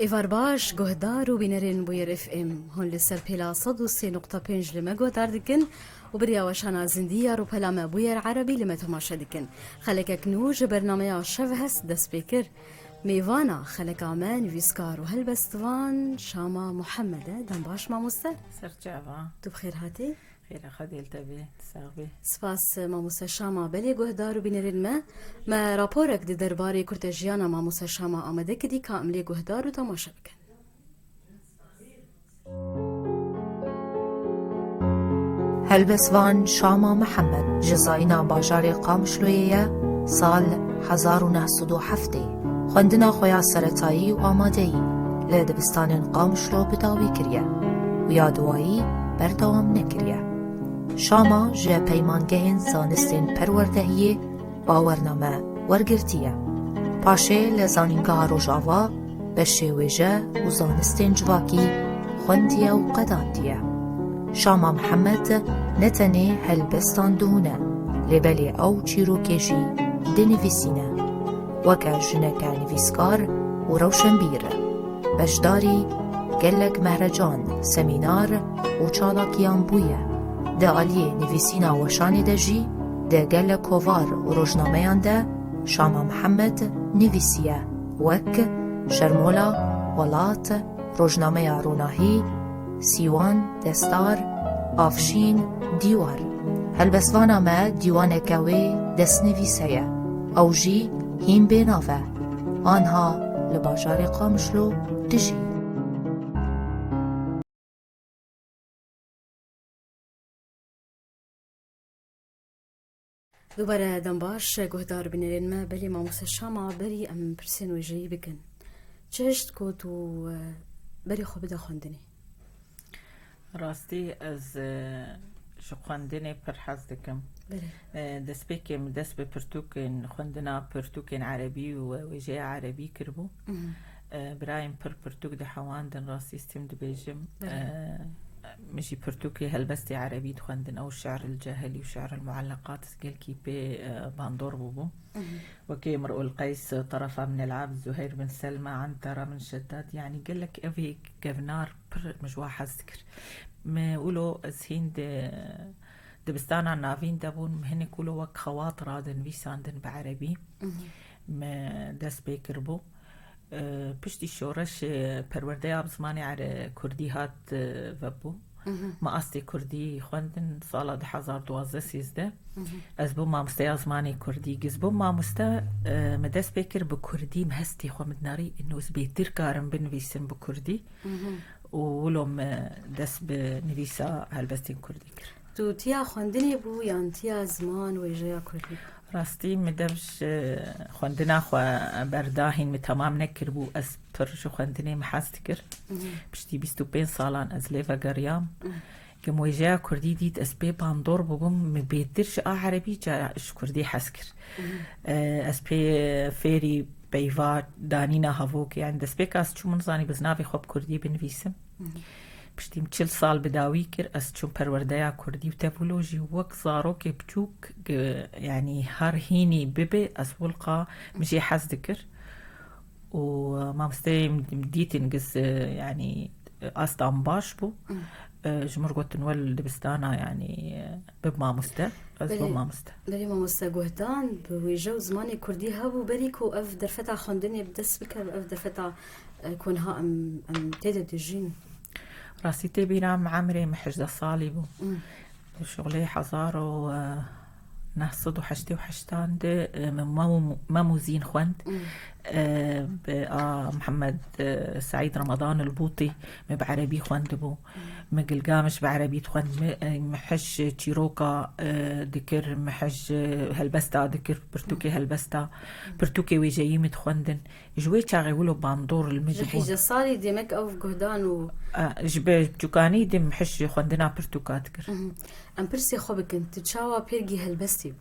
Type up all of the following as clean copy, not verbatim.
ایوار باش گهدار و بینرین بویر اف ام هون لسر پیلا 103.5 لما گهدار دکن و بریا وشانا زندیه رو پلا بویر عربی لما تماشا دکن خلکک نوج برنامه شف هست دست بکر میوانا خلک آمان ویسکار و هلبستوان شاما محمد دم باش ماموسه سرجعوا تو بخیر هاتی؟ خير أخذ يلتبي تساوي سپاس ماموسه شاما بلی گهدار و بینرین ما راپورک دی درباره کرتجیانا ماموسه شاما آمده کدی کاملی گهدار و تماشا بکن هلبسوان شاما محمد جزاینا باجار قامشلویه سال 1907 خوندنا خویا سرطایی و آمادهی لدبستان قامشلو بداوی کریه و یادوایی بردوام نکریه شاما جه پیمانگهن زانستین پروردهیه باورنامه ورگرتیه پاشه لزانینگاه روژاوا به شویجه و زانستین جواکی خوندیه و قداندیه شاما محمد نتنه هلبستان دهونه لبلی او چیروکیشی دنویسینه وکا جنکا نویسکار و روشنبیر بجداری گلک مهرجان سمینار و چالاکیان بویه ده آلیه نویسینا وشانی ده جی ده گلک کووار و روشنامهان ده شاما محمد نویسیه وک شرمولا ولات روشنامه روناهی سیوان دستار آفشین دیوار هلبسوانا ما دیوان کوی دست نویسه او جی هیم بیناوه آنها لباجار قامشلو دجی دوباره دنباش گهدار بینرین ما بلی ماموسه شاما بری ام پرسین و جایی بکن چهشت کو تو بری خوب ده خوندنی راستي از شو خواندني پر حز دكم بری دست بكم دست بپرتوكن خواندنا پرتوكن عربي ووجه عربي كربو برايم پر پرتوك ده حواندن راستي استم دبيجم مشي برتوكي هلبستي عربي تخندن أو الشعر الجاهلي وشعر المعلقات قال كي بي باندور بوبو وكي مرؤ القيس طرفة من العبد زهير بن سلمى عنترة من شداد يعني قال لك أبي كفنار مش واحد ذكر ما يقولوا زهين دبستانا نافين دابون هن يقولوا وك خواطر هذا نفيساندن بعربي ما دس بيكربو پشتی شورش پرورده آب زمانی على کردی هات وبو ما أصلي كردي خوندن سال 2012 از بو ما مستا زمانی کردی گزبو ما مستا مدرس بکر بکردی مهستی خو مدناری إنه زبيتر كارم بنويسن بكردي ولوم دس بنويسا هلبستين كردي كر تو تیا خوندنی بو یا تیا زمان و جیا کردی راستي مدبش خوندنا خو برداهين متمام نكر بو از پرش خوندني محاستكر بشتي 25 سالان از ليفا قريام كموجه كردي ديت از بي باندور بوم مبيدرش عربي جا اش كردي حسكر از بي فيري بيفا دانينا هافوك يعني دس بيكاس شو منزاني بزنافي خوب كردي بنويسم پشتیم 40 سال بداوی کرد از چون پرورده کردی و تفولوژی وقت زارو که بچوک يعني هر هینی ببه از ولقا مشي حز ذكر وما مستيم ديت نقص يعني أصلا باش بو جمر قلت نول دبستانا يعني بما مستا از بما مستا بلی ما مستگوهتان بویجو زمانی کردی هبو بری کو اف درفتا خوندنی بدس بکر اف درفتا كونها ام تيدا دجين راسي تبينا عمري محجدة صالي بو وشغلي حزارو نحصد وحشتي وحشتان ده ما موزين خوند محمد سعيد رمضان البوطي بعربي خوند بو مقلقامش بعربي خوند محش تيروكا ذكر محش هلبستا ذكر برتوكي هلبستا برتوكي ويجاي متخوندن جوي تاغي ولو باندور المجبون حجة صالي ديمك او جهدان و جبه جوكاني دي محش خوندنا برتوكات كر ام برسي خوبك انت تشاوا بيرجي هلبستي بو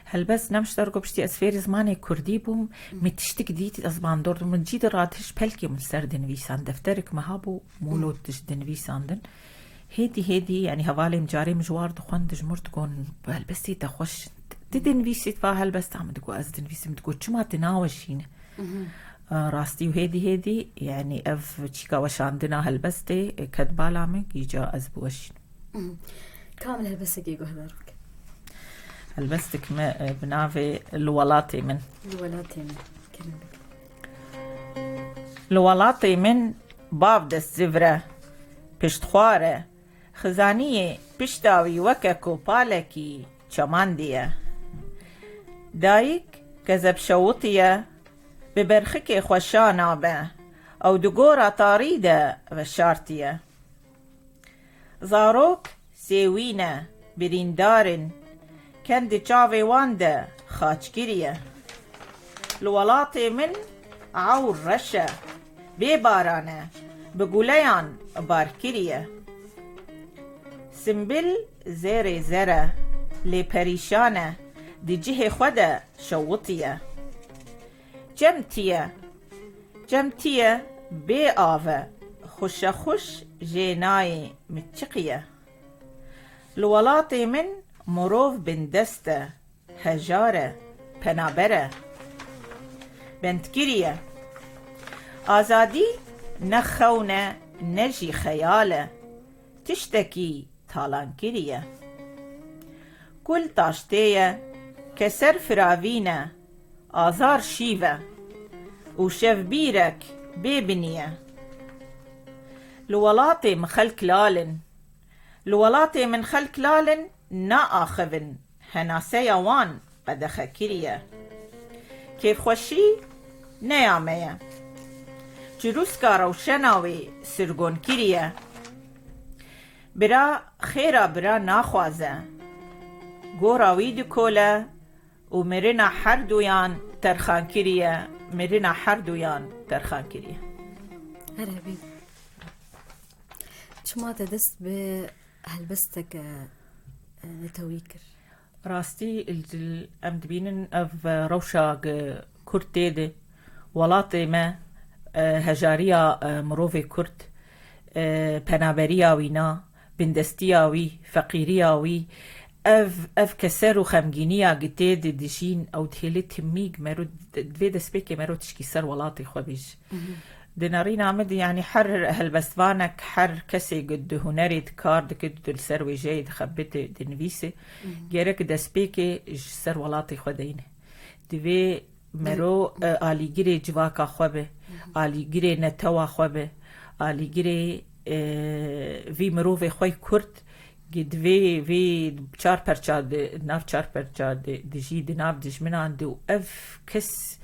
هلبس نمشترقو بشتي اسفير زماني كردي بوم متشتك ديتي ازبان دور من جيد راتش بلكي من سردن ويسان دفترك مهابو مولود تشدن ويساندن هيدي يعني هوالي مجاري مجوار دخوان دجمر تكون هلبستي تخوش تدن ويسي تفا هلبس تعمل تقو ازدن ويسي متقو چما تناوشين راستي وهيدي يعني اف تشيكا وشاندنا هلبستي كدبالامك يجا ازبوشين كامل هلبستك يجو هداروك هلبستك ما بنافي الولاتي من الولاتي من باب دست زفرة پشتخواره خزانیه پشتاوی وککو پالکی چماندیه دایک کذب شوطیه ببرخک خوشانا به او دگورا تاریده و شارتیه زاروک سیوینه بریندارن کند چاوی وانده خاچگیریه الولاطی من عور رشه ببارانه بگولیان بارکریه سنبل زیر زره لی پریشانه دی جه خود شوطیه جمتیه بی آوه خوش جینای متشقیه الولاطی من مروف بندسته هجاره پنابره بنتگیریه آزادی نخونه نجی خیاله تشتکی تالانگیریه کل تاشتیه کسر فراوینه آزار شیوه و شف بیرک ببینیه الولاطی من خلق لالن نا آخوین هناسه وان بدخکریه کیف خوشی نیامه جروسکا روشناوی سرگون کریه برا خیرا برا ناخوازه گوراوی دکوله و مرنا هر دویان ترخان کریه هربي شما تدست بهلبستك نتويكر راستي ام دبينن اف روشا كورتيدي ولاتي ما هجاريا مروفي كورت پنابريا وينا بندستيا وي فقيريا وي اف كسر وخمجينيا جتيد دشين او تهيلت ميج مرو دويد سبيكي مرو تشكي سر ولاتي خوبيج دينارين عمد يعني حر هالبسفانك حر كسي قد هنريد كارد كد السروي جاي خبت دنفيسي جيرك دسبيكي سر ولاتي خدينه دوي مرو آلي جري جواكا خوبه آلي جري نتوا خوبه آلي جري في مروفي خوي كورت قد في چار پرچا ناف چار پرچا دجي دناف دجمنان دو اف كس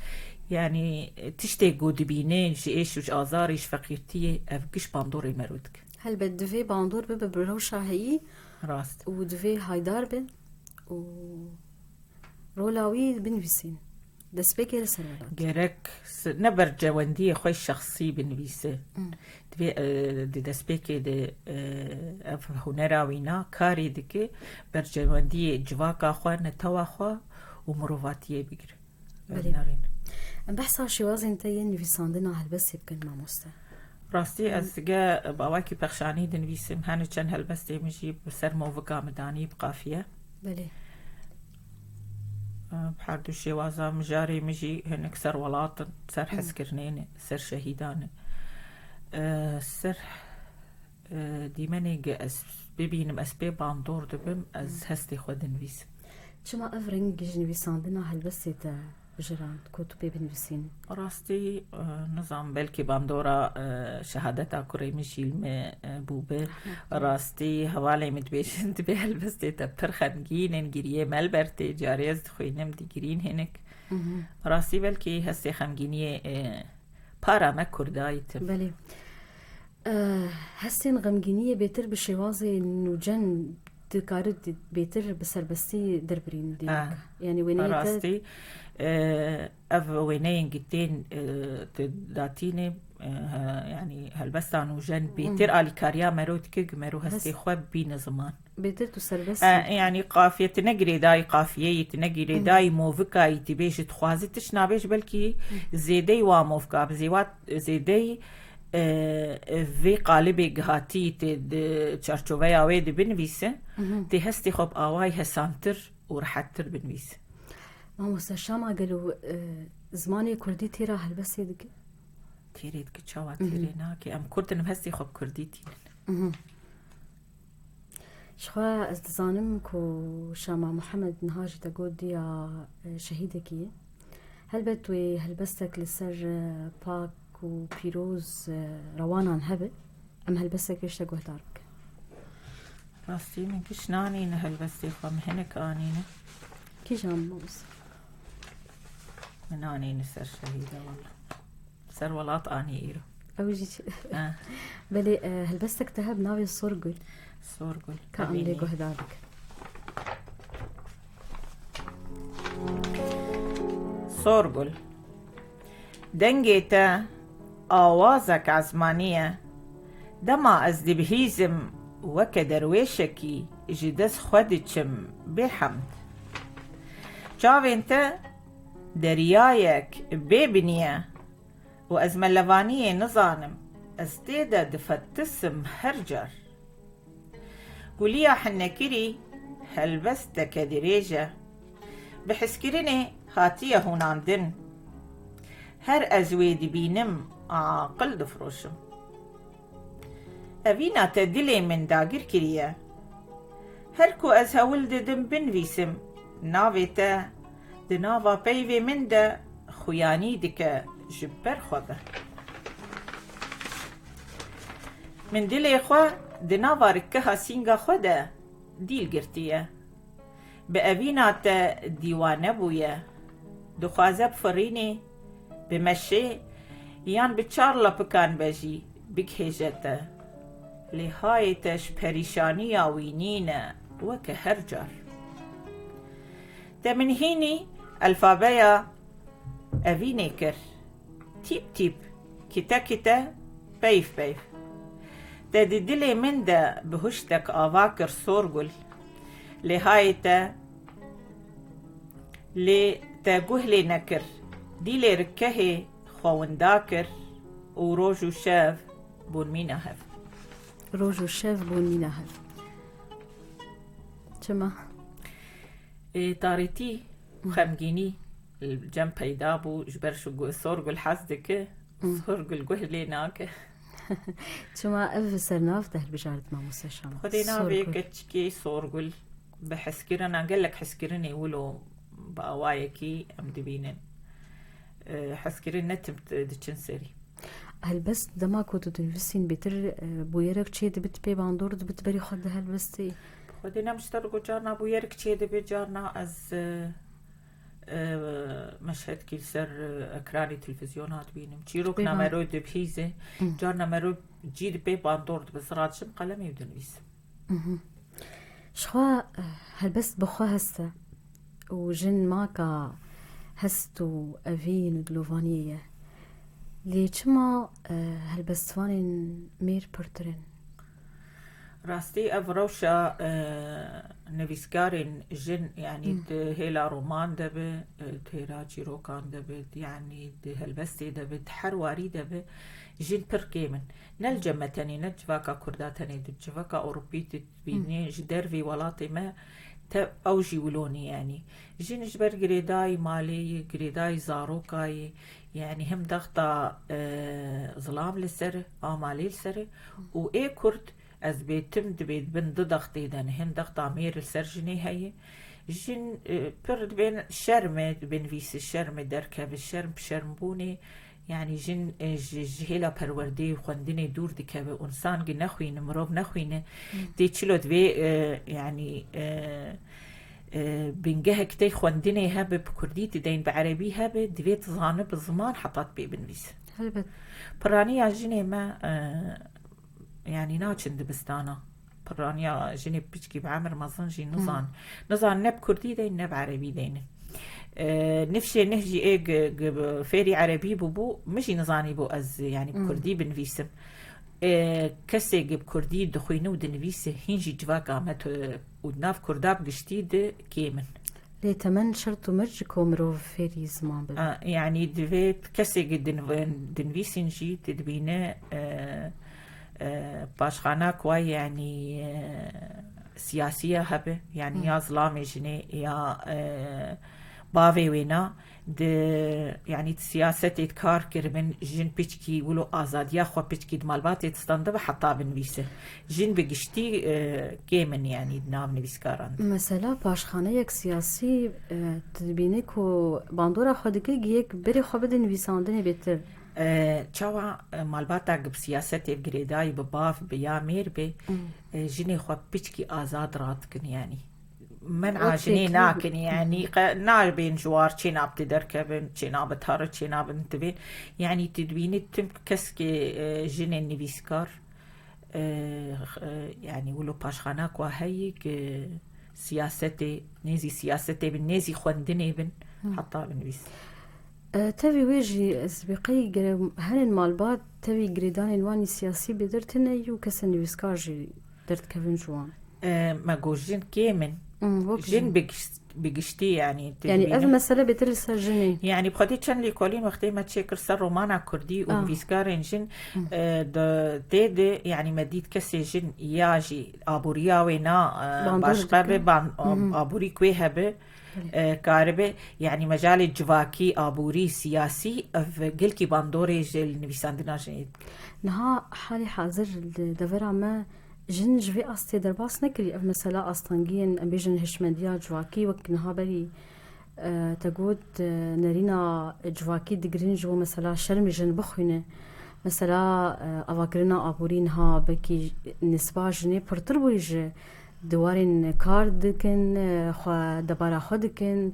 يعني تشتي قود بينين ايش وش آزاريش فقيرتيه اف قش باندوري مرودك هل بدفي باندور ببروشا هي راست ودفي هايدار بن و رولاوي بنفسين دسبيكي لسنوات جيرك نبر جواندية خوي شخصي بنفيسه دي دسبيكي دي اف هنرا وينا كاري دكي بر جواندية جواكا خوا نتوا خوا ومروفاتيه بيجر بلي بحث شوازي انتي نفيساندنا هلبس يمكن ما مستا راستي از جا باواكي بخشاني دنفيسم هاني چن هلبس مجي بسر موفقا مداني بقافية بلي بحردو شوازا مجاري مجي هنك سر ولاطن سر حسكرنين سر شهيدان سر ديماني ببينم اسبي باندور دبم از هستي خود نفيسم شما افرنج نفيساندنا هلبس يتا جران كتبي بنفسين راستي نظام بلكي باندورا شهادتا كوري مشيل بوبه راستي حوالي متبيشن تبي هلبستي تبرخنگين انگيريه ملبرتي جاريز خوينم ديگرين هنك راستي بلكي هستي خمگينيه پارا ما كردايت بلي هستين غمگينيه بيتر بشوازي نوجن تكارد بيتر بسربستي دربرين ديك يعني وينيت راستي اف وينين جتين داتيني يعني هلبستان وجن بيتر آلي كاريا مرود كيج مرو هستي خواب بين زمان بيتر تسربستي يعني قافية تنقري داي قافية تنقري داي موفكا يتبيش تخوازي تشنابيش بلكي زيدي واموفكا بزيوات زيدي في قالبي جهاتي تشارشوفيا ويد بنفيسه تي هستي خب آواي هسانتر ورحتر بنفيسه مامۆستا شاما قالوا زماني كردي تيرا هلبس يدك تيريد كتشاوا تيريناكي أم كردن بهستي خب كرديتين شخوا از دزانم كو شاما محمد نهاجي تقول ديا شهيدكي هلبت وي هلبستك لسر باك و بيروز روانا هبت ام هلبستك ايش تقول دارك راستي من كش نانين هلبستي خم هنك آنينة كي جام موس من آنين سر شهيدة والله سر ولات آني إيرو اوجي بلي هلبستك تهب ناوي الصرقل صورقل كأم ليقو هدارك صورقل دنجيتا آوازك عزمانية دما از دبهيزم وكدرويشكي جدس خودتشم بحمد جاوينتا دريايك ببنية وأزملوانية نظانم استيدا دفتسم هرجر قوليا حنكري هلبستك دريجة بحسكريني هاتية هوناندن هر أزويد بينم عاقل دفروشم أبينا تدلي من داقر كريا هركو أزها ولد دم بنفيسم ناويتا دنافا بيوي من دا خياني دك جبر خوبه من دلي خوا دنافا ركها سينغا خودا ديل قرتيا بأبينا تا ديوانه بويا دخوازه بفريني بمشي يان بچارلا بكان بجي بكهجته لهايتش پريشانيا وينينا وكهرجر تمن هيني الفابيا أفينيكر تيب تيب كتا كتا بيف بيف تددلي من دا بهشتك آواكر صورقل لهايتا لتاقوهلي نكر ديلي ركهي خوانداكر وروجو شاف بون مينا هف روجو شاف بون مينا هف چما تاريتي خمجيني الجنب هيدابو جبرشو صورقل حزدك صورقل قهلي ناك چما اف سرناف ده بجارت ما مستشام خدينا بيكتشكي صورقل بحسكرنا قال لك حسكرني ولو بأوايكي أم دبينن حسكرين نتم دچن سري هل بس دما كنتو تنفسين بتر بويرك تشيد بت بي باندور بت بري خد هل بستي خدينا مشتركو جارنا بويرك تشيد بجارنا از مشهد كيل سر اكراني تلفزيونات بينم تشيروك نامرو دبهيزه جارنا مرو جيد بي باندور بزرات شم قلمي بدنويس شخوا هل بس بخوا هسه وجن ماكا هستو أفين ودلوفانية ليشما هالبستوانين مير برترين راستي أفروشا نفيسكارين جن يعني هيلا رومان دبي تيرا جيروكان دبي يعني هالبستي دبي حرواري دبي جن بركيمن نلجمتني نجفاكا كرداتني دجفاكا أوروبيتي بيني جدر في ولاتي ما أوجي ولوني يعني جين جبر قريداي مالي قريداي زاروكاي يعني هم ضغطة ظلام للسر مالي للسر وإيه كرد از بيتم دبيت بن ضغطي دان هم ضغطة عمير السرجني هاي جين برد بين شرمة بين فيس الشرمة دركب الشرم بشرمبوني يعني جن جهلا پروردی خوندنی دور دکه انسان گی نخوینه مروب نخوینه دی چلو دوی يعني بنجه كتي خوندني هبه بكردي تدين بعربي هبه دوی تظانه بالزمان حطات بي بنويس هلبت برانيا جني ما يعني ناچن دبستانا برانيا جني بيشكي بعمر مازن جي نظان نب كردي دين نب عربي دين نفشي نهجي ايه فيري عربي بو مشي نظاني بو از يعني بكردي بنفيسم كسي بكردي دخوينو دنفيسه هنجي جواك عمت ودناف كرداب قشتيد كيمن لي تمن شرطو مرجكو مرو فيري زمان بل يعني دويت كسي دنفيسين جي تدبينه باشخانا كواي يعني سياسية هبه يعني يا ظلامي جني يا باوی وینا يعني سياسة كار كربن جن بيشكي ولو آزادية خو بيشكي دمالبات يتستنده حتى بنويسه جن بقشتي كيمن يعني نام نويس كاران مثلا باشخانه یک سیاسی تبینه که باندورا خودکی گیک بری خو بده نویساندنی بهتر چاوا مالباتا قب سياسة الجريداي بباف بيامير بي جني خو بيشكي آزاد راتكن يعني من عاجني ناكن يعني نابين جوار چينا بتدركبن چينا بتهر چينا بنتبين يعني تدبيني تم كسكي جن النبيسكار يعني ولو باشخانا كوا هيك سياستي نيزي سياستي بالنيزي خوندني بن حتى بنويس تبي ويجي سبقي هل المالبات تبي جريدان الواني سياسي بدرتنا يو كسن نويسكارجي درت كفن جوان ما جوجين كيمن جن بقشتي يعني أف مسألة بتلسى جني يعني بخدي كان لي كولين وقتي ما تشكر صار رومانا كردي وفيسكارين جن دي يعني مديد كسي جن ياجي أبوريا وينا باشقابي أبوري كويهبه كاربه يعني مجال الجواكي أبوري سياسي قلكي باندوري جل نبيساندنا جنيد نها حالي حاضر دفرع ما جن جوي أستي درباس نكري أف مسألة أستنجين أم بيجن هشمنديا جواكي وكنها بري تقود نرينا جواكي دقرين جو مسألة شرمي جن بخوينه مسألة أفاكرنا أبورينها بكي نسبة جني برتربويج دوارين كاردكن خوا دبارا خودكن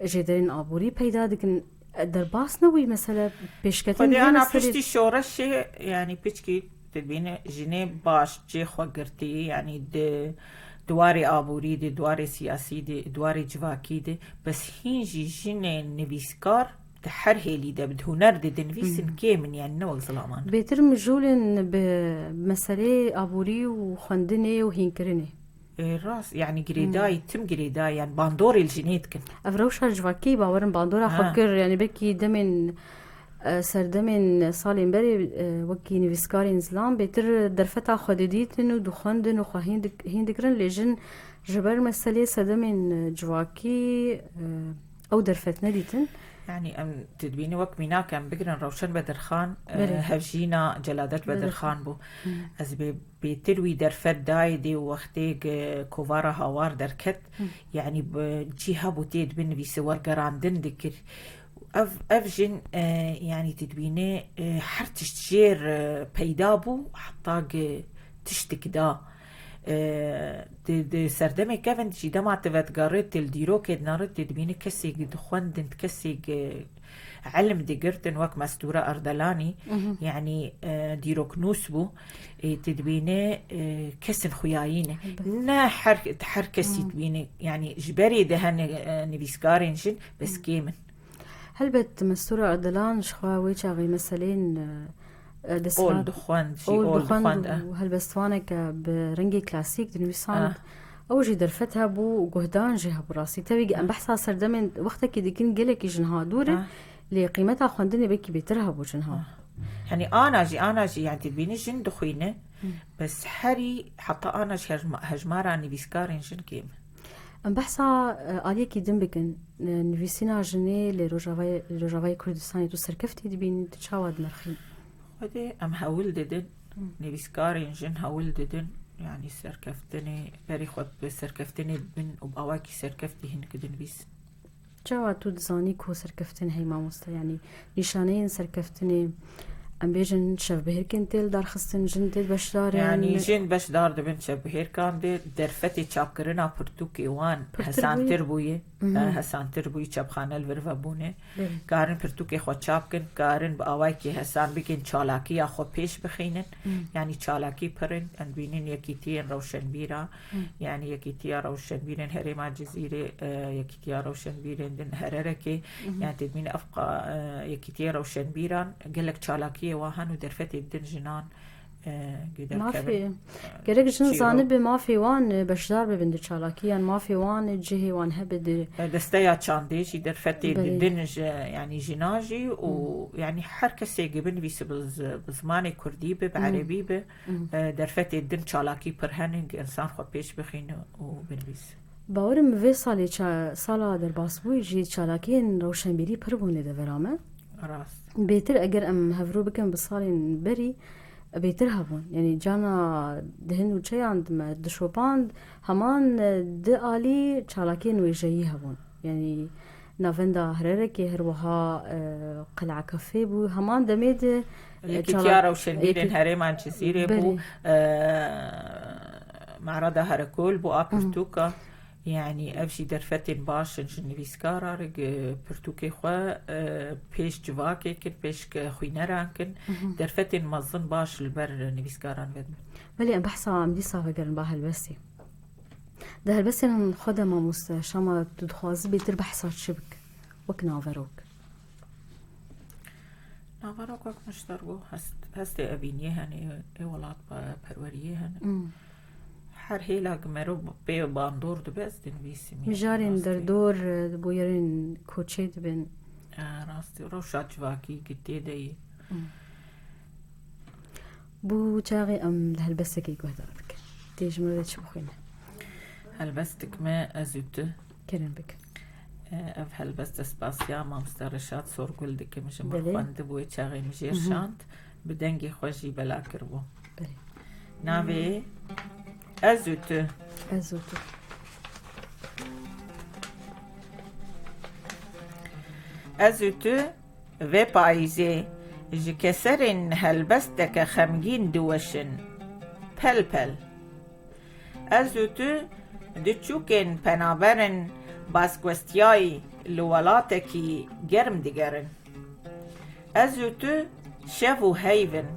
جدرين أبوري بيدا دكن درباس نوي مسألة بيشكتن أنا بشتي شورش يعني بيشكي تبين جني باش جي خوغرتي يعني دواري آبوري دي دواري سياسي دي دواري جواكي دي بس هنجي جني نبيسكار تحر هيلي ده بده هنر دي نفيسن كيمن يعني نوغ ظلامان بيتر مجولن بمسألة آبوري وخندني وهينكرني راس يعني جريداي تم جريداي يعني باندوري الجنيد كن أفروش هالجواكي باورن باندورا فكر يعني بكي دمن سردمن سالين بري وكي نويسكارين زلام بيتر درفتا خديديتن ودخندن وخهيندكرن لجن جبر مسألة سردمن جواكي أو درفتنا ديتن يعني أم تدبيني وك مينا كان بقرن روشن بدرخان هفجينا جلادت بدرخان بو از بيتروي درفت دايدي وقتيق كوفارا هوار دركت يعني بجيها بوتيد بن بيسوار قراندن دكر أفجن يعني تدبيني حرتش تجير بيدابو حطاق تشتك دا سردمي كيفن جدا ما تفت قارت الديرو كيد نارت تدبيني كسي دخوندن كسي علم دي قرتن وك مستورة أردلاني يعني ديرو كنوسبو تدبيني كسن خياينه نا حركسي تدبيني يعني جبري دهن نبيسكارين جن بس كيمن هل بت مستورة أردلان شخواوي شاغي مسألين أول دخان وهل بستوانك برنجي كلاسيك دنويسان أو جي درفتها بو جهدان جيها براسي تبي أم بحثها سردمن وقتك ديكين جلك جنها دورة لقيمتها خندني بكي بيترها بو جنها يعني أنا جي يعني تبيني جن دخينة بس حري حتى أنا هجمارة أني بيسكارين جن كيم أم بحثها عليكي دنبكن نويسينا جني لروجاواي كردستاني تو سركفتي دبيني تشاود مرخين ودي أم هاول ددن نبيسكارين جن هاول ددن يعني سركفتني بري خود بسركفتني بن وبأواكي سركفتي هن كدن بيس جوا تو دزاني كو سركفتن هي ماموستا يعني نشانين سركفتني أم بيجن شبهير كنتل دار خستن جن دل بشدار يعني جن بشدار دبن شبهير كان دي درفتي چابكرنا پرتوكي وان حسان تربوية حسان تربوية چابخانه الورفابونه كارن پرتوكي خو چابكن كارن بأواكي حسان بكن چالاكي یا خو پیش بخينن يعني چالاكي پرن ان بينن يكيتين روشن بيرا يعني يكيتيا روشن بيرن هرما جزيرة يكيتيا روشن بيرن دن هرركي يعني تدمين أفقا يكيتيا روشن بيران قلك چالاكي واهن ودرفتي الدن جنان ما في قريك جن زانب ما في وان بشدار ببند چالاكيا ما في وان جهي وان هبد دستيا چانديشي درفتي الدن يعني جناجي ويعني هر كسي جبن بيس بزمان كردي بعربي درفتي الدن چالاكي پرهن انسان خو پیش بخين وبنبيس باورم وی سالا در باسبوی جی چالاکین روشنبیری پر بونه ده ورامه راست بهتر اگر ام هفرو بکن بسالین بری بهتر هبون یعنی جانا دهن و چه عند دشوپاند همان ده آلی چالاکین ویجایی هبون یعنی نافندا هرره که هر وها قلعه کافه بو همان دمید یکی تیا روشنبیرین هره منچسیره بو معرض هرکول بو آپرتوکا يعني أبشي درفتين باش نويسكارا رج برتوكي خوا بيش جواكي كن بيش خوينرا كن درفتين مظن باش البر نويسكارا بدم ولی ام بحثا عم دي صافا قرن با هالبسي ده هالبسي من خدمة مستشامة تدخواز بيتر بحثات شبك وك نافروك وك مشترقو هستي أبينيه هني ولاد بروريه هني هر هیلا گمرو به باندور دو بس دنویسی مجارین در دور بویرین کوچه دبن راستی رو شاچواکی گتی دی بو چاقی ام لهالبسکی گهدارك تيج مرد شو بخينا هلبستك ما أزوت كرن بك اف هلبست اسپاسیا ما مسترشات سور گل دکه مش مرخوند بوی چاقی مجیر شاند بدنگی خوشی بلا کربو ناوی أزوت و پاییزه جی کسرین هلبستک خمگین دوشن پل پل أزوت دچوکن پنابرن باسکوستیای لولاتکی گرم دیگرن أزوت شفو هیون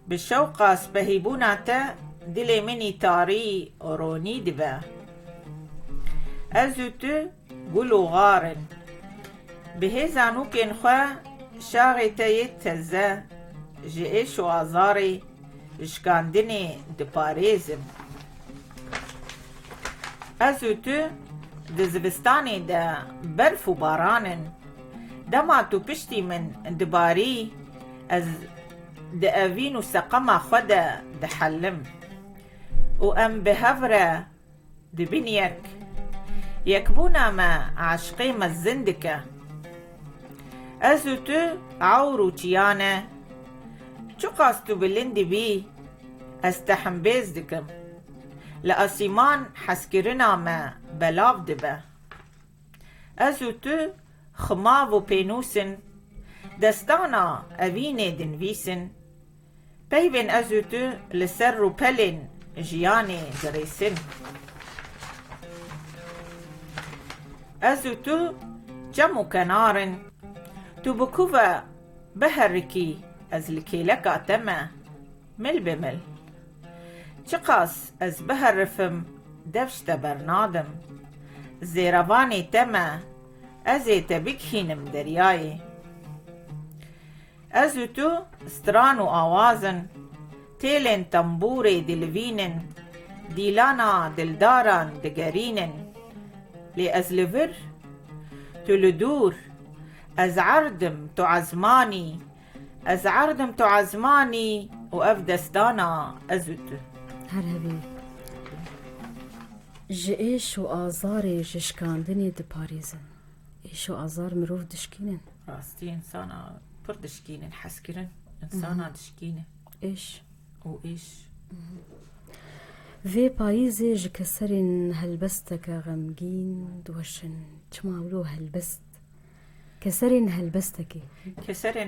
بشوقاس بهیبوناتا دل منی تاری رونی دبا أزوت گلو غارن به زانوکن خوا شاغی تایت تزا جئش و آزاری اشکاندنی دپاریزم أزوت دزبستانی دا برف و بارانن دما تو پشتی من دباری از دأوین و سقما خدا دحلم و ام بهفرة دبنيك يكبونا ما عشقي مزندك أزوت عورو تيانا چقاستو بلند بي استحم بيزدكم لأسيمان حسكرنا ما بلاف دبا أزوت خماو بينوسن دستانا أويني دنويسن بيبن أزوت لسر بلن جياني دريسن أزوتو جمو كنارن تبكوفا بهركي أزلكي لك تما مل بمل چقاس از بهرفم دفشت برنادم زيراباني تما ازي تبكهنم درياي أزوتو سترانو آوازن تيلن تنبوري دلوينن ديلانا دلداران دقرينن لأزلفر تلدور أزعردم تعزماني وأفدستانا أزوت هرهبي جئيش وآزاري جشكاندني دباريزن إيش وآزار مروف دشكينن راستي إنسانا پر دشكينن حسكرن إنسانا دشكينن إيش وإيش في بايزي جكسرين هلبستك غمجين دوشن تماولو هلبست كسرين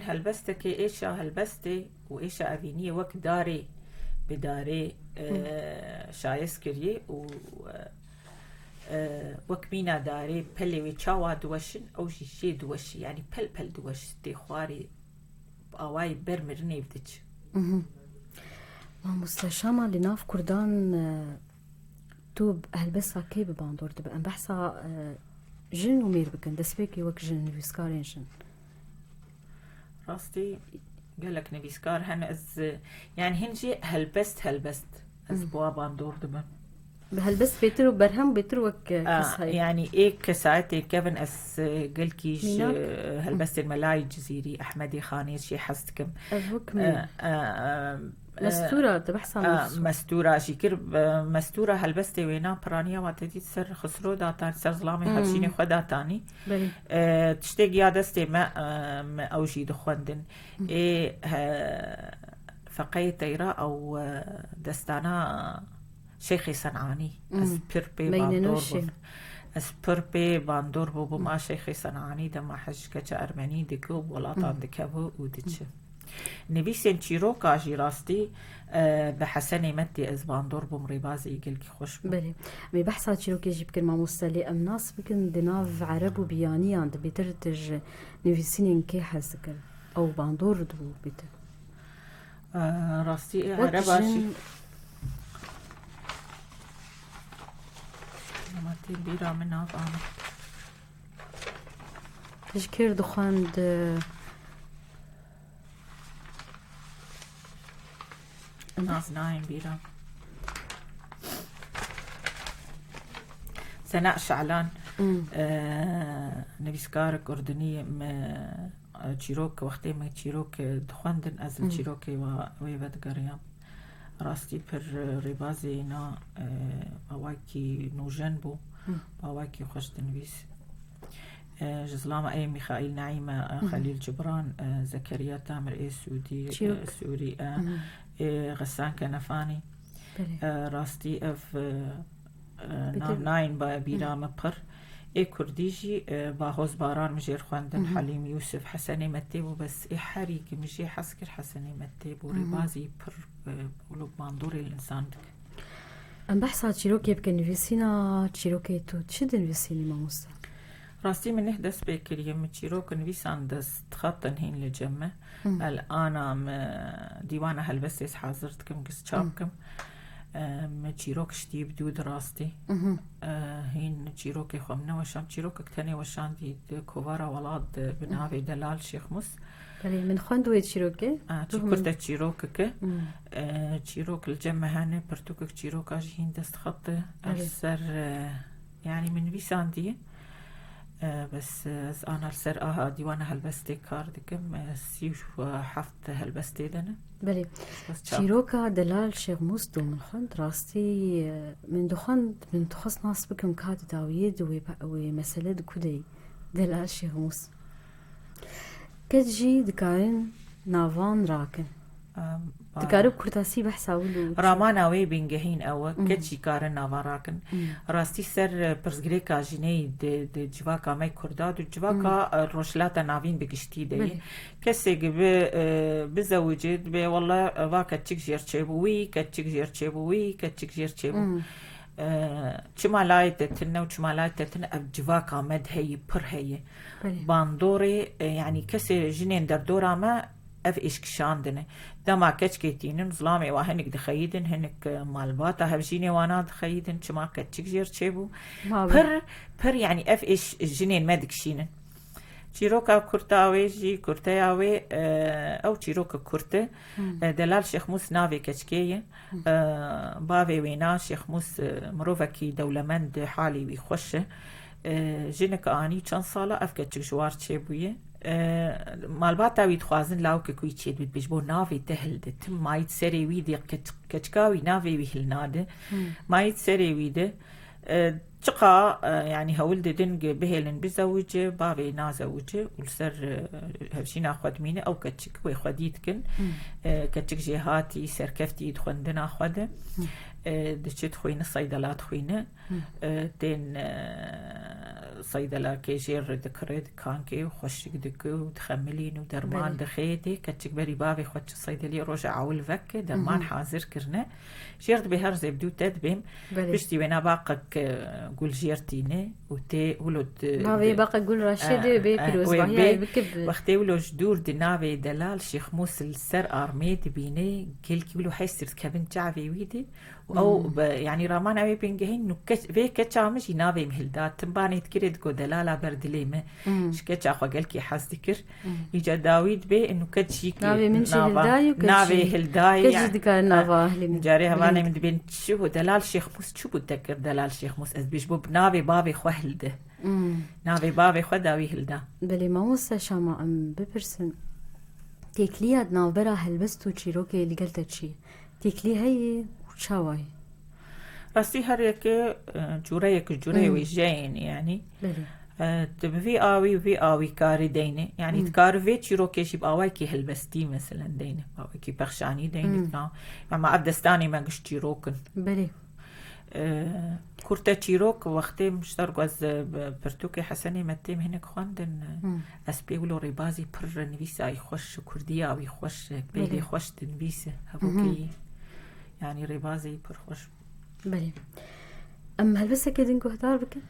هلبستك إيشا هلبستي وإيشا أفيني وك داري بداري شايس كريه و وك مينا داري بلي ويتشاوا دوشن أو شي دوشي يعني بل دوش دي خواري بأواي برمرني بدتش ما مستشامة لناف كردان توب هلبسا كي بباندور دبا ام بحثا جن ومير بكن دسبيكي وك جن نويسكارين جن راستي قالك نويسكار هن از يعني هنجي هلبست از بوا باندور دبا بهالبس بيترو برهم بيترو وك يعني إيك ساعتي كيفن أس قلكيش ميناك؟ هالبس الملاي الجزيري أحمدي خاني شي حستكم أفوك من مستورة تبحث مستورة شكر مستورة هالبستي وينا برانيا ما تدي سر خسرو داتان سر ظلامي هالشيني خدا تاني تشتاق يا دستي ما أوجي دخوندن فقاية تيرا أو دستانا شيخي صنعاني أسبربي باندور بوبو ما شيخي صنعاني دما حج كجا أرماني دكو ولاطان دكابو ودتش نبيسين تشيروكا جي راستي بحسني متي از باندور بمريبازي يقلك خوش بلي مي بحثا تشيروكي جيب كلمة مستلي أم ناس بكن دناف عرب وبياني عند بيترتج نفسين كي حسكر أو باندور دو بيتر راستي عرباشي نماتي بيرا من أنا تشكير دخان ناس نايم بيرا سناء شعلان نبيسكارك أردنية تشيروك وقتي ما تشيروك دخاندن أزل تشيروكي ويبد قريام راستي بر ربازينا باواكي نوجنبو باواكي خوش تنبيس جزلامة أي ميخائيل نعيمة خليل جبران زكريا تامر سودي سوري غسان كنفاني راستي اف ناين بيرا مبر كرديجي باهوز باران مجير خواندن حليم يوسف حسني متيبو بس حريق مجي حسكر حسني متيبو ربازي بر ولو باندوري الإنسان أم بحثا تشيروكي بك نفسينا تشيروكي تو تشد نفسيني ما مستر راستي من إحداث بكر يم تشيروك نفيسان دس تخطن هين لجمة الآن ديوانا هالبسيس حاضرتكم قس شابكم ما تشيروك شتي بدو دراستي هين تشيروكي خمنا وشام تشيروك كتاني وشان دي كوفارا ولاد بنافي دلال شيخ موس بلي من خوندوي تشيروكي تشكرت تشيروكك تشيروك الجمة هاني برتوك تشيروك اجي هين دست خط أرسر يعني من فيسان دي بس أنا السر ديوانا هالبستي كاردكم سيوش حفت هالبستي دنا بلي شيروكا دلال شيخ موسدو من خند راستي من دخند من تخص ناس بكم كاد داويد ومسألة كودي دلال شيخ موس كتجي دكارن نافان راكن تكارب كرتاسي بحساولو راماناوي بينجهين أو كتشي كارن نافاراكن راستي سر برزغريكا جيني دي جواكا ماي كرداد وجواكا روشلاتا نافين بقشتي دي كسي بزوجد بي والله واكا تشيك جيرتشيبوي كتشيك جيرتشيبوي كتشيك جيرتشيبو چما لايت تتنا وچما لايت تتنا بجواكا مد هي بر هي باندوري يعني كسي جنين در دورا ما اف ايش كشاندنه دما كتشكيتين ظلامي وهنك دخيدن هنك مالباتا هبجيني وانا دخيدن چما كتشك جير تشيبو بر يعني اف ايش جنين مادكشينن تشيروكا كورتاوي جي كورتاوي او تشيروكا كورته دلال شيخ موس نافي كتشكيه بافي وينا شيخ موس مروفكي دولمند حالي ويخشه جنك اني چند ساله اف كتشك جوار تشيبويه مالباتا ويتخوازن لاو كوي تشيد بيت بيجبو نافي تهلد تم مايت سري ويدي كتشكاوي نافي ويهلناده مايت سري ويده تقا يعني هولد دنج بهلن بزوجه بابي نازوجه والسر هبشينا خود مينه او كتشك وي خديتكن كتشك جهاتي سركفتي دخندنا خده دشت خوينه صيدلات خوينه دين صيدلة كيجير ذكرت كانكي وخشك دكو تخملين ودرمان دخيتي كتشك بري بابي خوش الصيدلية رجع عول فك درمان حاضر كرنا جيرت بهر زبدو تدبم بشتي وينا باقك قول جيرتيني وتي ولد بابي باقك قول رشيد بيبيروز بحياي بكب وقتي ولو جدور دنابي دلال شيخ موس السر ارميت بيني كلكي ولو حيستر كابن جعفي ويدي او يعني رامان اوي بينجهين نو في كتشامش ينافي مهلدات تنباني تكري وقتي تقول دلالة بردلي ما شكيتش أخو قال كي حاس ذكر يجا داويد بي إنه كتشيك نافي من شي هلداي نافي هلداي كتشي ذكر نافا جاري هوانا من بين شو دلال شيخ موس شو بتذكر دلال شيخ موس أزبيش بوب نافي بابي خو هلده نافي بابي خو داوي هلدا بلي ما وصا شاما أم ببرسن تيكليا نافبرا هلبستو تشيروكي اللي قلت تشي تيكلي هي وشاواي راسي هريك جوري ويجين يعني تبفي آوي آوي كاري دينه يعني تكارفي تشيروكي شي بآواي كي هلبستي مثلا دينه آواي كي بخشاني دينه يعني ما أبدستاني ما قش تشيروكن بلي كورتا تشيروك وقتي مشترك از برتوكي حسني متيم هناك خواندن اس بيقولوا ريبازي بر نفيسة يخش كردية أو يخش بيلي خوش تنبيسة هبوكي يعني ريبازي بر خوش بلي أما هلبسة كدنكو هدار بكن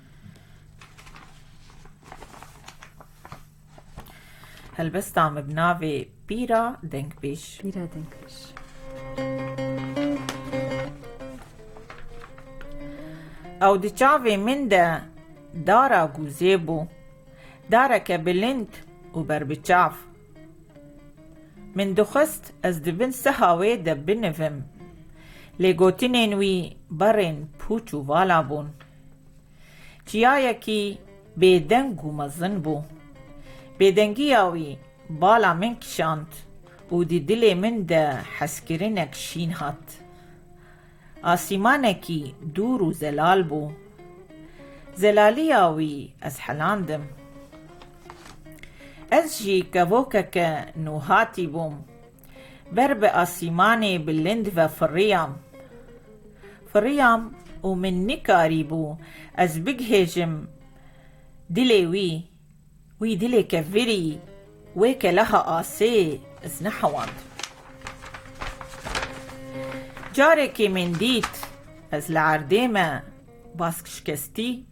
هلبست عم بنافي بيرا دنك بيش او دچاوي من دا دارا گوزيبو دارا كبلند وبربچاف من دخست از دبن سهاوي دبنفم لگوتنين وي برن پوچو والا بون چيايا كي بيدنگو مزن بو بيدنگياوي بالا من كشانت ودي دلي من دا حسكرينك شين هات آسیمانکی دور و زلال بو زلالیاوی از حلاندم از جی کبوکک نوهاتی بوم بر به آسیمانی بلند و فریام و من نکاری بو از بگهجم دلی وی دلی کفری ویک لها آسی از نحواند جارك من ديت از العرديمة باسك شكستي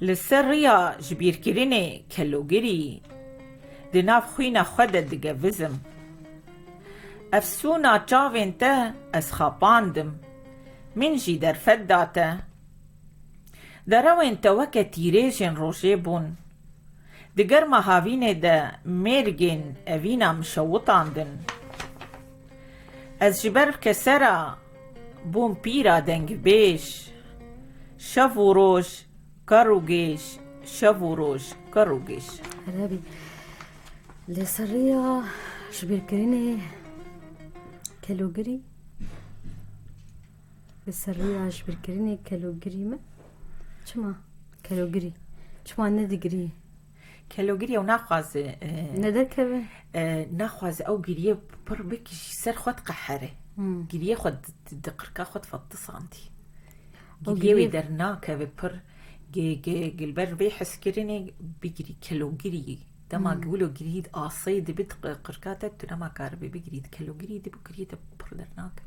للسرية جبير كريني كالوغري دناف خوينا خودة دقافزم أفسونا جاوين تا از خاباندم من جي در فداتا دروين توكا تيريجن روشيبون دقر ما هاوين دا ميرجن أوينا مشوطاندن از جبر کسرا بوم پیرا دنگ بیش شف و روش کروگیش هرابي لسرية شبير كريني كالوغري لسرية شبير كريني كالوغري ما شما كالوغري شما ندقري كالوغري وناخواز ندركبه ناخواز او قريه بربك سر خود قحره قريه خود دقركا خود فتصانتي قريه ويدرناك ببر قلبر بيحس كريني بيقري كالوغري دما قولوا قريد آصيد بيت قركاتا تنما كاربي بيقريد كالوغري دي بقريد بردرناك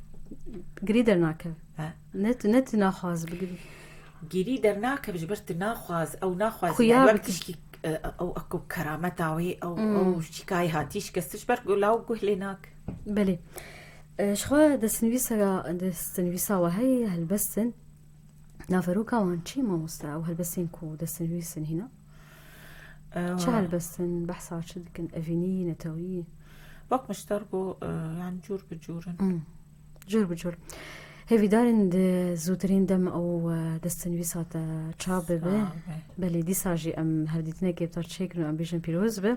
قريدرناك نت ناخواز بقري قريدرناك بجبرت ناخواز او ناخواز خيار او اكو كرامتاوي او شكاي هاتيش كستش برقو لاو قهليناك بلي شخوا دستنويسا وهي هلبسن نافروكا وانشي ما مستا او هلبسن كو دستنويسن هنا شو هلبسن بحثا شدكن افيني نتاوي وقت مشتركو يعني جور بجور هفي دارن زوترين دم او دستنويسات چابه بلي دي ساجي ام هرديتنا كيبتار تشيكنو ام بيجن بيروز به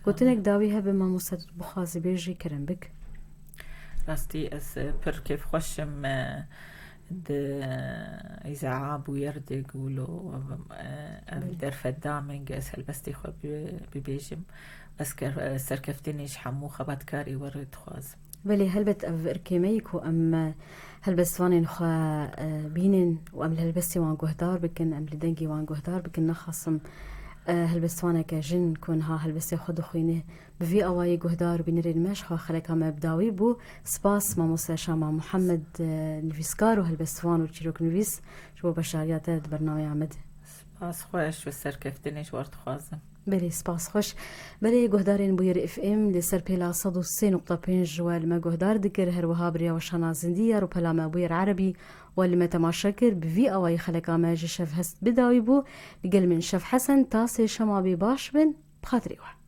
قلتنك داوي هبه ما مستد بخازي بيجي كرم بك راستي اس پر كيف خوشم إذا عابو يرد يقولوا در فدامنج أسهل بس تخو ببيجم بس سركفتنيش حمو خبات كاري ورد خواز بلي هلبت أركيميكو أم هلبس وانين خوا بينن وأم هلبستي وان جهدار بكن أم لدنجي وان جهدار بكن نخصم هلبس وانا كجن كون ها هلبستي خود خوينه بفي أواي جهدار بنرين مش خوا خلكا ما بداوي بو سباس ما مستشار مع محمد نفيسكار وهلبس وان وتشيروك نفيس شو بشاريات برنامج عمد سپاس خوش و سرکفتنش وارد خوازم. بله سپاس خوش. بله گهدارین بویر اف ام لسر پیلا 103.5 والما گهدار دکر هر وها بریا و شانا زندی رو پلاما بویر عربی والما تماشا کر بوی اوای خلق آماج شف هست بداوی بو لگل من شف حسن تاسي شما بی باش بن بخاطری وح.